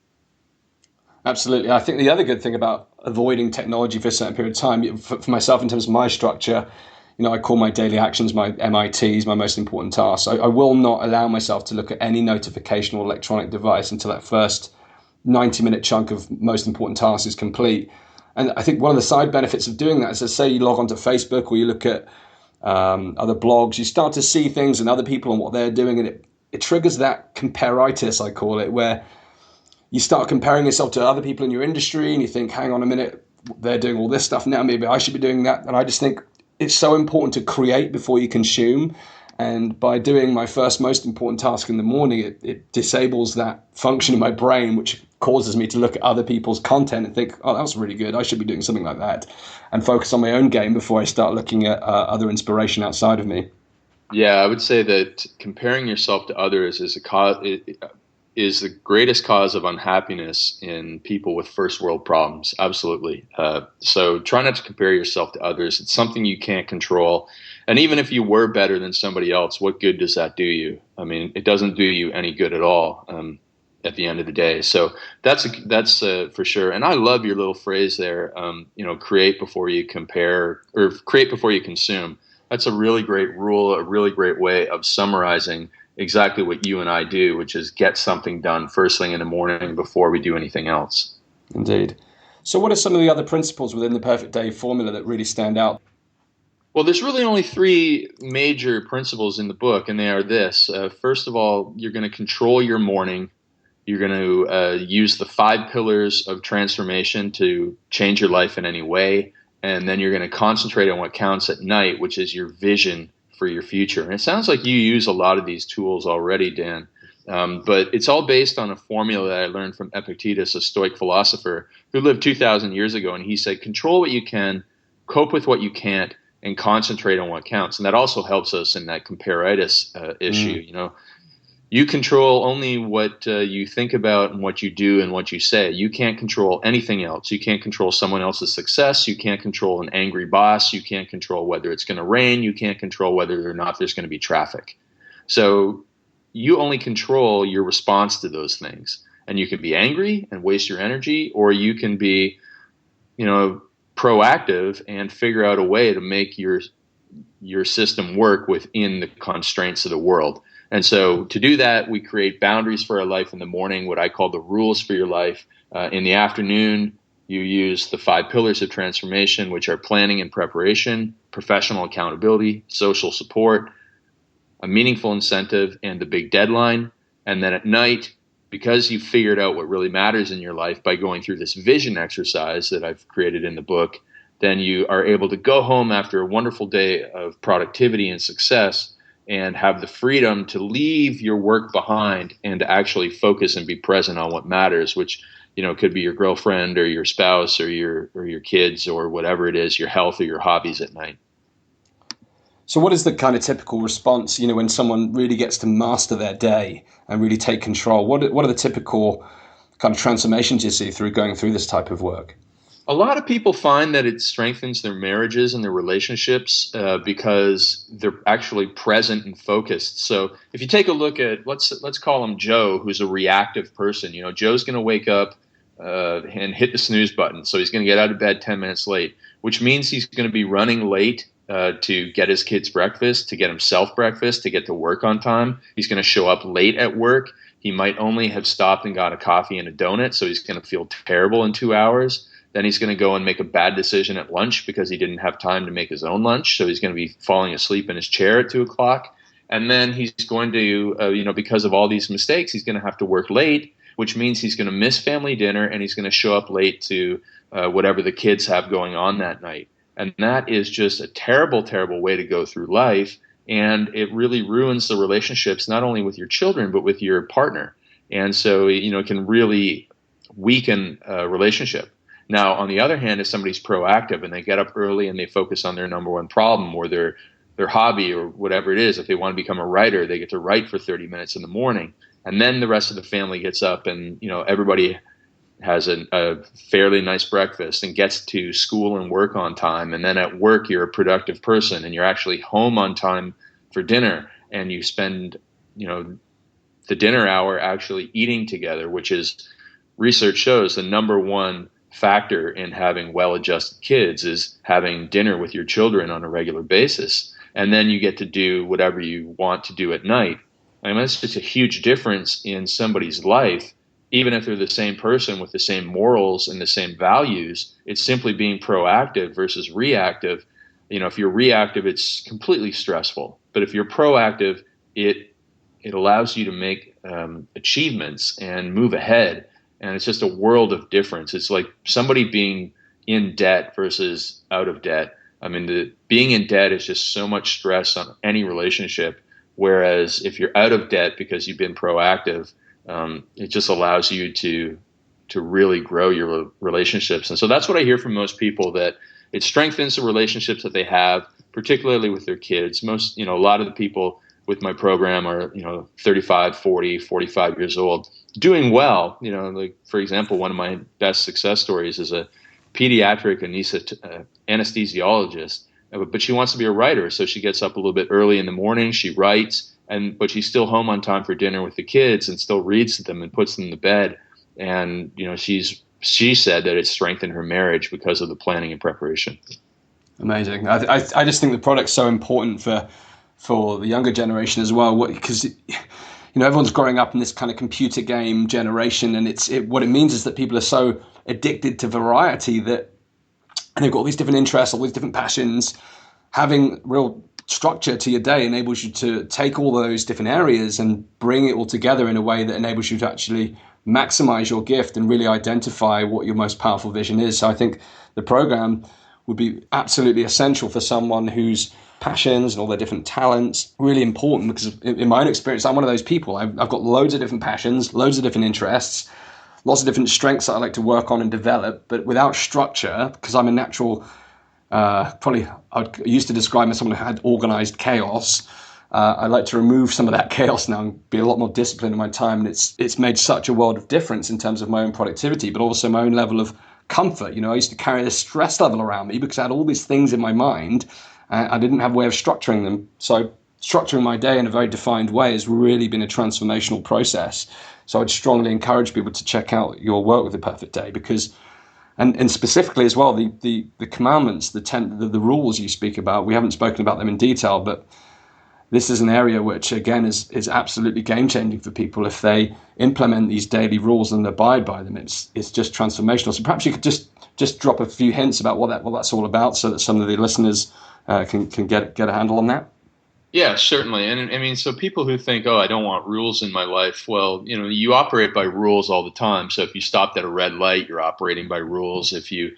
Absolutely. I think the other good thing about avoiding technology for a certain period of time, for myself in terms of my structure, I call my daily actions my MITs, my most important tasks. I will not allow myself to look at any notification or electronic device until that first 90-minute chunk of most important tasks is complete. And I think one of the side benefits of doing that is, say you log onto Facebook or you look at other blogs, you start to see things and other people and what they're doing, and it triggers that comparitis, I call it, where you start comparing yourself to other people in your industry and you think, hang on a minute, they're doing all this stuff now, maybe I should be doing that. And I just think it's so important to create before you consume. And by doing my first most important task in the morning, it disables that function in my brain, which causes me to look at other people's content and think, oh, that was really good, I should be doing something like that, and focus on my own game before I start looking at other inspiration outside of me. Yeah, I would say that comparing yourself to others is is the greatest cause of unhappiness in people with first world problems. Absolutely. So try not to compare yourself to others. It's something you can't control. And even if you were better than somebody else, what good does that do you? I mean, it doesn't do you any good at all. at the end of the day. So that's for sure. And I love your little phrase there. Create before you compare, or create before you consume. That's a really great rule, a really great way of summarizing exactly what you and I do, which is get something done first thing in the morning before we do anything else. Indeed. So what are some of the other principles within the Perfect Day formula that really stand out? Well, there's really only three major principles in the book, and they are this. First of all, you're going to control your morning. You're going to use the 5 pillars of transformation to change your life in any way. And then you're going to concentrate on what counts at night, which is your vision for your future. And it sounds like you use a lot of these tools already, Dan. But it's all based on a formula that I learned from Epictetus, a Stoic philosopher who lived 2,000 years ago. And he said, control what you can, cope with what you can't, and concentrate on what counts. And that also helps us in that comparitis issue. You control only what you think about and what you do and what you say. You can't control anything else. You can't control someone else's success. You can't control an angry boss. You can't control whether it's going to rain. You can't control whether or not there's going to be traffic. So you only control your response to those things. And you can be angry and waste your energy, or you can be, proactive and figure out a way to make your system work within the constraints of the world. And so to do that, we create boundaries for our life in the morning, what I call the rules for your life. In the afternoon, you use the 5 pillars of transformation, which are planning and preparation, professional accountability, social support, a meaningful incentive, and the big deadline. And then at night, because you've figured out what really matters in your life by going through this vision exercise that I've created in the book, then you are able to go home after a wonderful day of productivity and success and have the freedom to leave your work behind and to actually focus and be present on what matters, which, could be your girlfriend or your spouse or your kids or whatever it is, your health or your hobbies at night. So what is the kind of typical response, when someone really gets to master their day and really take control? What are the typical kind of transformations you see through going through this type of work? A lot of people find that it strengthens their marriages and their relationships because they're actually present and focused. So if you take a look at, let's call him Joe, who's a reactive person. Joe's going to wake up and hit the snooze button. So he's going to get out of bed 10 minutes late, which means he's going to be running late to get his kids breakfast, to get himself breakfast, to get to work on time. He's going to show up late at work. He might only have stopped and got a coffee and a donut, so he's going to feel terrible in 2 hours. Then he's going to go and make a bad decision at lunch because he didn't have time to make his own lunch, so he's going to be falling asleep in his chair at 2 o'clock. And then he's going to, because of all these mistakes, he's going to have to work late, which means he's going to miss family dinner and he's going to show up late to whatever the kids have going on that night. And that is just a terrible, terrible way to go through life. And it really ruins the relationships, not only with your children, but with your partner. And so, it can really weaken a relationship. Now, on the other hand, if somebody's proactive and they get up early and they focus on their number one problem or their hobby or whatever it is, if they want to become a writer, they get to write for 30 minutes in the morning. And then the rest of the family gets up and, everybody has a fairly nice breakfast and gets to school and work on time. And then at work, you're a productive person and you're actually home on time for dinner. And you spend, the dinner hour actually eating together, which is, research shows, the number one factor in having well-adjusted kids is having dinner with your children on a regular basis. And then you get to do whatever you want to do at night. I mean, that's just a huge difference in somebody's life. Even if they're the same person with the same morals and the same values, it's simply being proactive versus reactive. If you're reactive, it's completely stressful. But if you're proactive, it allows you to make achievements and move ahead. And it's just a world of difference. It's like somebody being in debt versus out of debt. I mean, being in debt is just so much stress on any relationship. Whereas if you're out of debt because you've been proactive, it just allows you to really grow your relationships. And so that's what I hear from most people, that it strengthens the relationships that they have, particularly with their kids. A lot of the people with my program are, 35, 40, 45 years old, doing well. Like, for example, one of my best success stories is a pediatric anesthesiologist, but she wants to be a writer. So she gets up a little bit early in the morning. She writes, but she's still home on time for dinner with the kids and still reads to them and puts them to bed. And, she said that it strengthened her marriage because of the planning and preparation. Amazing. I just think the product's so important for the younger generation as well, because everyone's growing up in this kind of computer game generation, and what it means is that people are so addicted to variety and they've got all these different interests, all these different passions. Having real structure to your day enables you to take all those different areas and bring it all together in a way that enables you to actually maximize your gift and really identify what your most powerful vision is. So I think the program would be absolutely essential for someone whose passions and all their different talents really important, because in my own experience, I'm one of those people. I've got loads of different passions, loads of different interests, lots of different strengths that I like to work on and develop, but without structure, because I'm a natural, I used to describe myself as someone who had organized chaos. I like to remove some of that chaos now and be a lot more disciplined in my time. And it's made such a world of difference in terms of my own productivity, but also my own level of comfort. I used to carry this stress level around me because I had all these things in my mind. I didn't have a way of structuring them. So structuring my day in a very defined way has really been a transformational process. So I'd strongly encourage people to check out your work with The Perfect Day, because, and specifically as well, the commandments, the rules you speak about, we haven't spoken about them in detail, but this is an area which, again, is absolutely game-changing for people. If they implement these daily rules and abide by them, it's just transformational. So perhaps you could just drop a few hints about what that's all about, so that some of the listeners can get a handle on that. Yeah, certainly. And I mean, so people who think, I don't want rules in my life, well, you operate by rules all the time. So if you stopped at a red light, you're operating by rules. If you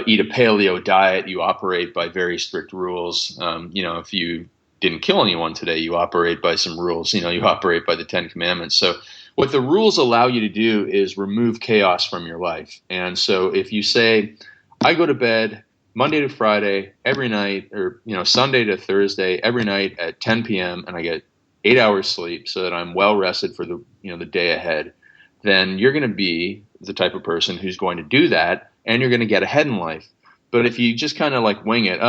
eat a paleo diet, you operate by very strict rules. If you didn't kill anyone today, you operate by some rules. You operate by the 10 Commandments. So what the rules allow you to do is remove chaos from your life. And so if you say, I go to bed Monday to Friday every night, or Sunday to Thursday every night at 10 p.m. and I get 8 hours sleep so that I'm well rested for the day ahead, then you're going to be the type of person who's going to do that, and you're going to get ahead in life. But if you just kind of like wing it,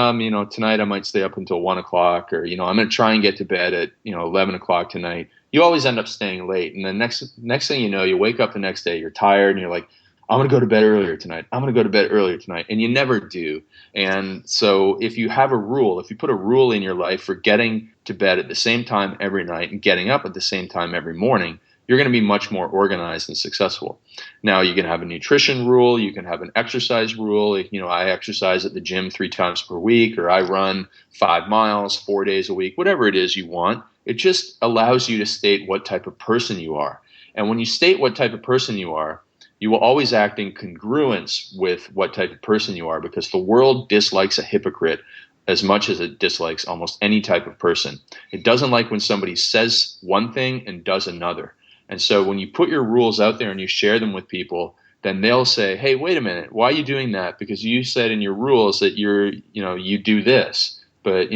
tonight I might stay up until 1 o'clock, or I'm going to try and get to bed at 11 o'clock tonight, you always end up staying late. And then next thing you know, you wake up the next day, you're tired, and you're like, I'm going to go to bed earlier tonight. I'm going to go to bed earlier tonight. And you never do. And so if you have a rule, if you put a rule in your life for getting to bed at the same time every night and getting up at the same time every morning, you're going to be much more organized and successful. Now, you can have a nutrition rule. You can have an exercise rule. I exercise at the gym 3 times per week, or I run 5 miles 4 days a week, whatever it is you want. It just allows you to state what type of person you are. And when you state what type of person you are, you will always act in congruence with what type of person you are, because the world dislikes a hypocrite as much as it dislikes almost any type of person. It doesn't like when somebody says one thing and does another. And so when you put your rules out there and you share them with people, then they'll say, hey, wait a minute, why are you doing that? Because you said in your rules that you do this, but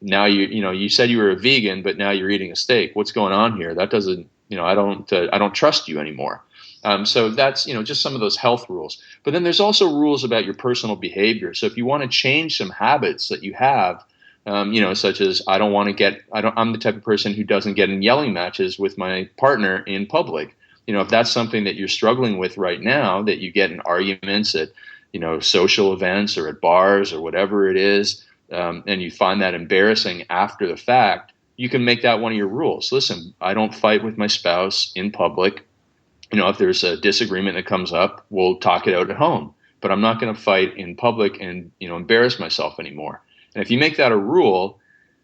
now you said you were a vegan, but now you're eating a steak. What's going on here? That doesn't, I don't trust you anymore. So that's, just some of those health rules. But then there's also rules about your personal behavior. So if you want to change some habits that you have, such as I'm the type of person who doesn't get in yelling matches with my partner in public. If that's something that you're struggling with right now, that you get in arguments at, social events or at bars or whatever it is, and you find that embarrassing after the fact, you can make that one of your rules. Listen, I don't fight with my spouse in public. If there's a disagreement that comes up, we'll talk it out at home. But I'm not going to fight in public and, embarrass myself anymore. And if you make that a rule,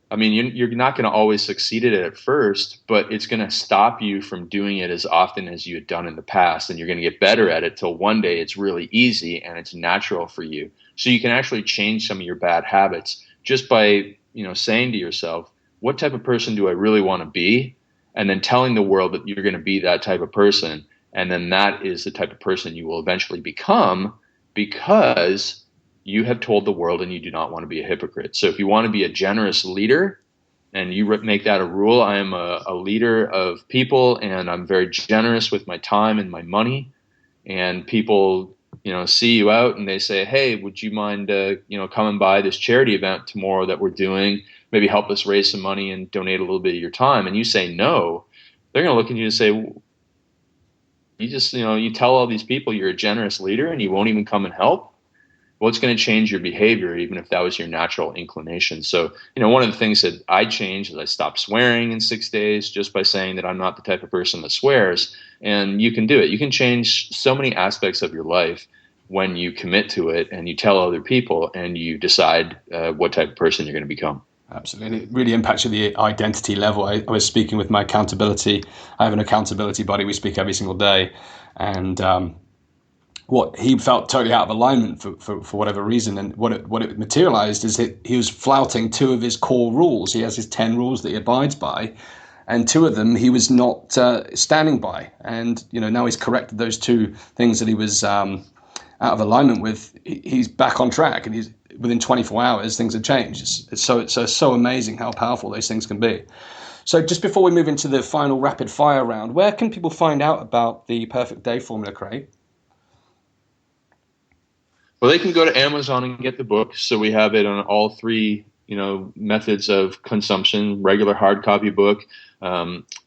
I mean, you're not going to always succeed at it at first, but it's going to stop you from doing it as often as you had done in the past. And you're going to get better at it till one day it's really easy and it's natural for you. So you can actually change some of your bad habits just by, saying to yourself, what type of person do I really want to be? And then telling the world that you're going to be that type of person. And then that is the type of person you will eventually become, because you have told the world and you do not want to be a hypocrite. So if you want to be a generous leader and you make that a rule, I am a leader of people and I'm very generous with my time and my money, and people, see you out and they say, hey, would you mind, coming by this charity event tomorrow that we're doing? maybe help us raise some money and donate a little bit of your time, and you say no, they're going to look at you and say, you just, you tell all these people you're a generous leader and you won't even come and help. Well, it's going to change your behavior, even if that was your natural inclination. So, one of the things that I changed is I stopped swearing in 6 days just by saying that I'm not the type of person that swears. And you can do it. You can change so many aspects of your life when you commit to it and you tell other people and you decide what type of person you're going to become. Absolutely. And it really impacts you at the identity level. I was speaking with my accountability. I have an accountability buddy. We speak every single day. And what he felt totally out of alignment for whatever reason. And what it materialized is that he was flouting 2 of his core rules. He has his 10 rules that he abides by. And 2 of them he was not standing by. And, now he's corrected those 2 things that he was out of alignment with. He's back on track, and he's within 24 hours, things have changed. It's so amazing how powerful those things can be. So just before we move into the final rapid fire round, where can people find out about the Perfect Day Formula, Craig? Well, they can go to Amazon and get the book. So we have it on all 3, methods of consumption: regular hard copy book,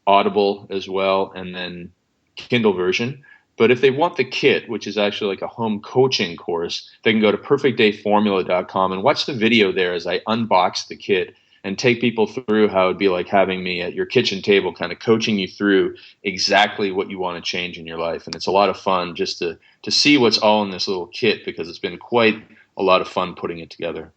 Audible as well, and then Kindle version. But if they want the kit, which is actually like a home coaching course, they can go to perfectdayformula.com and watch the video there as I unbox the kit and take people through how it'd be like having me at your kitchen table, kind of coaching you through exactly what you want to change in your life. And it's a lot of fun just to see what's all in this little kit, because it's been quite a lot of fun putting it together.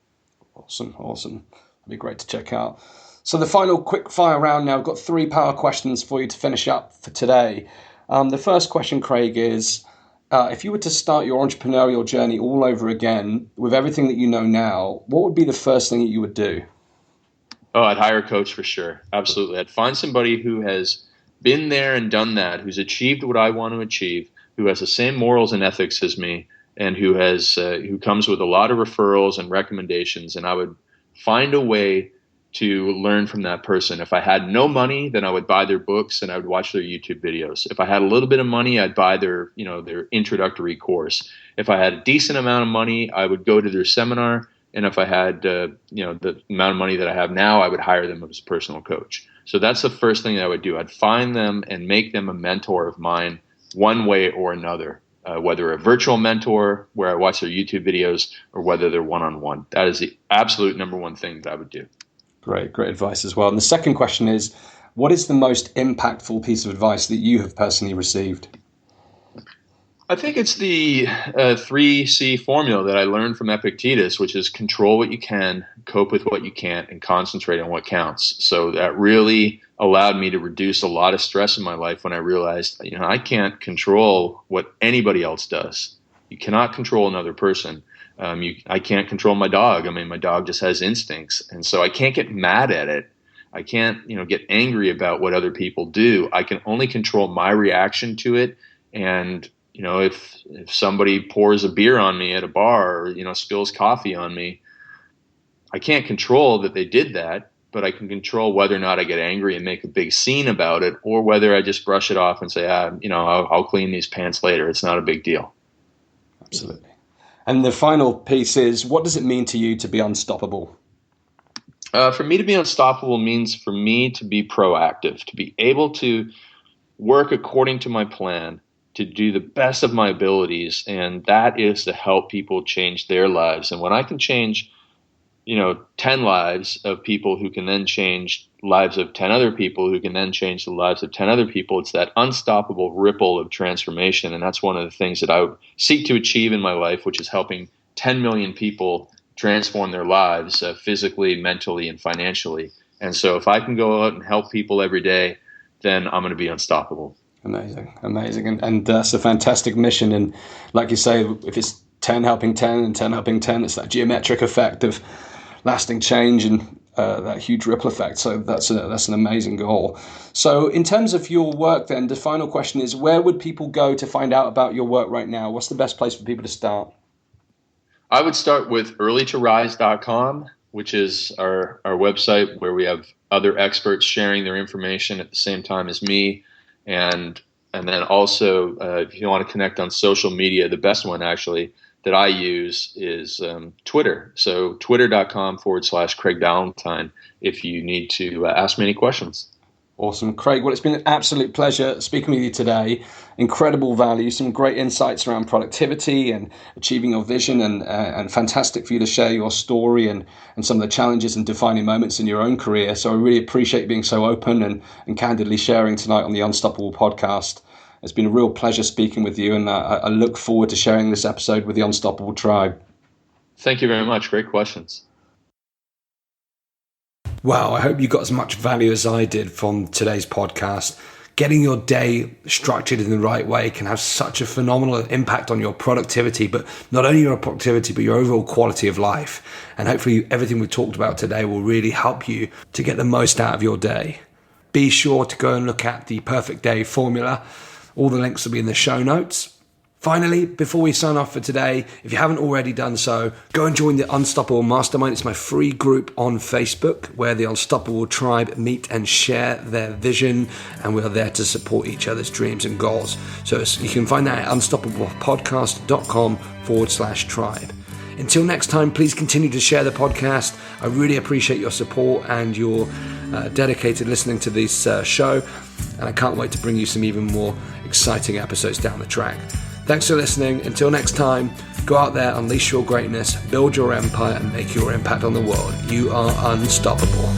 Awesome. It'd be great to check out. So the final quick fire round now. I've got 3 power questions for you to finish up for today. The first question, Craig, is if you were to start your entrepreneurial journey all over again with everything that you know now, what would be the first thing that you would do? Oh, I'd hire a coach for sure. Absolutely. I'd find somebody who has been there and done that, who's achieved what I want to achieve, who has the same morals and ethics as me, and who comes with a lot of referrals and recommendations. And I would find a way to learn from that person. If I had no money, then I would buy their books and I would watch their YouTube videos. If I had a little bit of money, I'd buy their introductory course. If I had a decent amount of money, I would go to their seminar. And if I had, the amount of money that I have now, I would hire them as a personal coach. So that's the first thing that I would do. I'd find them and make them a mentor of mine one way or another, whether a virtual mentor where I watch their YouTube videos or whether they're one-on-one. That is the absolute number one thing that I would do. Great advice as well. And the second question is, what is the most impactful piece of advice that you have personally received? I think it's the 3C formula that I learned from Epictetus, which is control what you can, cope with what you can't, and concentrate on what counts. So that really allowed me to reduce a lot of stress in my life when I realized, I can't control what anybody else does. You cannot control another person. I can't control my dog. My dog just has instincts. And so I can't get mad at it. I can't, get angry about what other people do. I can only control my reaction to it. And, if somebody pours a beer on me at a bar or, spills coffee on me, I can't control that they did that, but I can control whether or not I get angry and make a big scene about it, or whether I just brush it off and say, I'll clean these pants later. It's not a big deal. Absolutely. And the final piece is, what does it mean to you to be unstoppable? For me to be unstoppable means for me to be proactive, to be able to work according to my plan, to do the best of my abilities, and that is to help people change their lives. And when I can change, 10 lives of people who can then change lives of 10 other people who can then change the lives of 10 other people, it's that unstoppable ripple of transformation. And that's one of the things that I seek to achieve in my life, which is helping 10 million people transform their lives physically, mentally, and financially. And so if I can go out and help people every day, then I'm going to be unstoppable. Amazing. And that's a fantastic mission. And like you say, if it's 10 helping 10 and 10 helping 10, it's that geometric effect of lasting change and that huge ripple effect. So that's an amazing goal. So in terms of your work then, the final question is, where would people go to find out about your work right now? What's the best place for people to start? I would start with earlytorise.com, which is our website where we have other experts sharing their information at the same time as me. And then also, if you want to connect on social media, the best one actually that I use is Twitter. So twitter.com/Craig Ballantyne if you need to ask me any questions. Awesome, Craig. Well, it's been an absolute pleasure speaking with you today. Incredible value, some great insights around productivity and achieving your vision, and fantastic for you to share your story and some of the challenges and defining moments in your own career. So I really appreciate you being so open and candidly sharing tonight on the Unstoppable podcast. It's been a real pleasure speaking with you, and I look forward to sharing this episode with the Unstoppable Tribe. Thank you very much. Great questions. Wow, I hope you got as much value as I did from today's podcast. Getting your day structured in the right way can have such a phenomenal impact on your productivity, but not only your productivity, but your overall quality of life. And hopefully everything we talked about today will really help you to get the most out of your day. Be sure to go and look at the Perfect Day formula. All the links will be in the show notes. Finally, before we sign off for today, if you haven't already done so, go and join the Unstoppable Mastermind. It's my free group on Facebook where the Unstoppable Tribe meet and share their vision, and we are there to support each other's dreams and goals. So you can find that at unstoppablepodcast.com/tribe. Until next time, please continue to share the podcast. I really appreciate your support and your dedicated listening to this show, and I can't wait to bring you some even more exciting episodes down the track. Thanks for listening. Until next time, go out there, unleash your greatness, build your empire, and make your impact on the world. You are unstoppable.